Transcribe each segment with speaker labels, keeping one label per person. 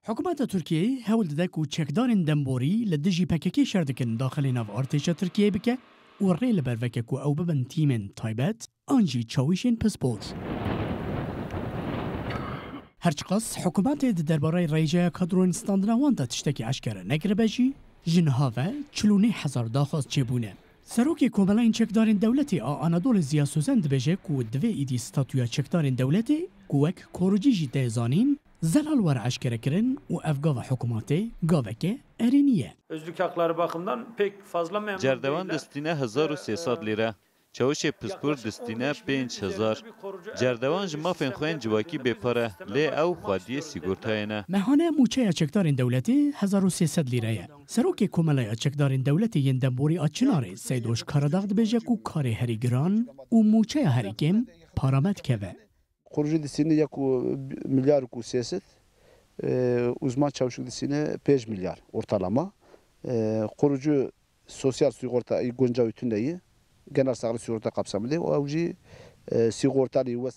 Speaker 1: حکومت ترکیه هول دک و چکدارن دنبوری لدجی پککی شردکن داخل ناو ارتش ترکیه بکه و ریل بروکه کو او ببن تیمن تایبت آنجی چاویشن پسپور. هرچقاس حکومت درباره ریجه کادرون استاندنوان دا تشتکی اشکره نگربجی جنها و 40,000 داخواست چبونه. سروکی کوملاین چکدارن دولتی آنادول زیا سوزن دبجه کو دوی ایدی ستاتویا چکدارن دولتی کوک کوروجی جی تیزانین زلال ور اشکره کرن و افگاو حکوماتی گاوکه ارینیه.
Speaker 2: Özlük hakları bakımından pek fazla memnun değiller.
Speaker 3: Cerdevan destine 1300 lira. Çavuşê pispor destine 5000. Cerdevan ji mafên xwe yên civakî bêpare lê ew xwediyê sîgortayê.
Speaker 1: مهانه موچه چکدارن دولتی 1300 لیره. سروکی کوملای چکدارن دولتی ین دنبوری اچناره سیدوش کارداغ دبجه کو کار هری گران و موچه هری کم پارامت کهوه.
Speaker 4: Kurucu dizisinde yak milyar ku siyaset, uzman çavuşluk dizisinde 5 milyar ortalama. Kurucu sosyal sigorta Gonca Ütünde'yi genel sağlık sigorta kapsamında o avcı sigortalı ve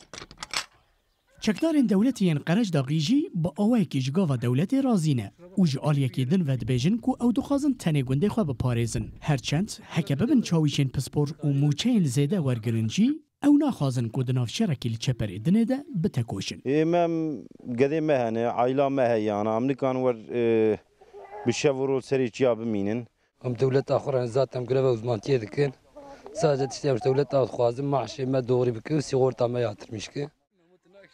Speaker 1: چکدارن دولتی ین قرج داغیجی با اوه کی جگاوا دولتی رازینه و جالیه کی دن و دبیجن کو او دخوازن تنه گنده خواه بپاريزن هرچند حکه ببن چاویشن پسپور و موچین زیده ورگرنجی او ناخوازن کو دناف شرکی لچپر ادنه ده بتکوشن.
Speaker 5: امام قديم مهنه عائله مهيانه امريكان ور بشورول سريچيا بمينن
Speaker 6: ام دولت اخر ذاتم قلبه وزمانتيه دكن ساجد تشتي دولت اخوازم معش ما دوري بك سيغورتا ما ياترمشكه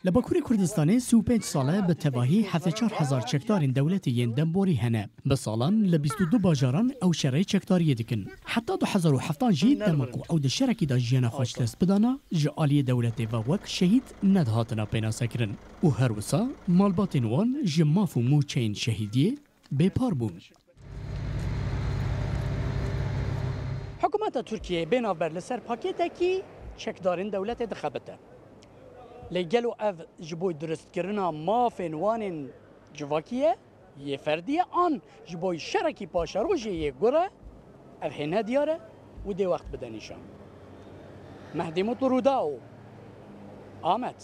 Speaker 1: لباکوری کردستان 35 ساله به تواهی 74,000 چکدارن دولتی ین دنبوری هنه. به سالان ل 22 باجاران او شرعی چکداری دکن. حتی 2007 جی دمکو او د شرکی دا جیانا خوش دست بدانا جعالی دولتی و وک شهید ندهاتنا پینا سکرن. و هر وسا مالباتین وان جماف و موچین شهیدیه بپار بون. حکومت ترکیه بنابر لسر پاکیت کی چکدارن دولت دخبته. لگلو اف جبوی درست کرنا مافن وانن جواکیه یه فردیه آن جبوی شرکی پاشاروجه یه گره اف هنه دیاره و دی وقت بدنیشان مهدی مطرودا و آمد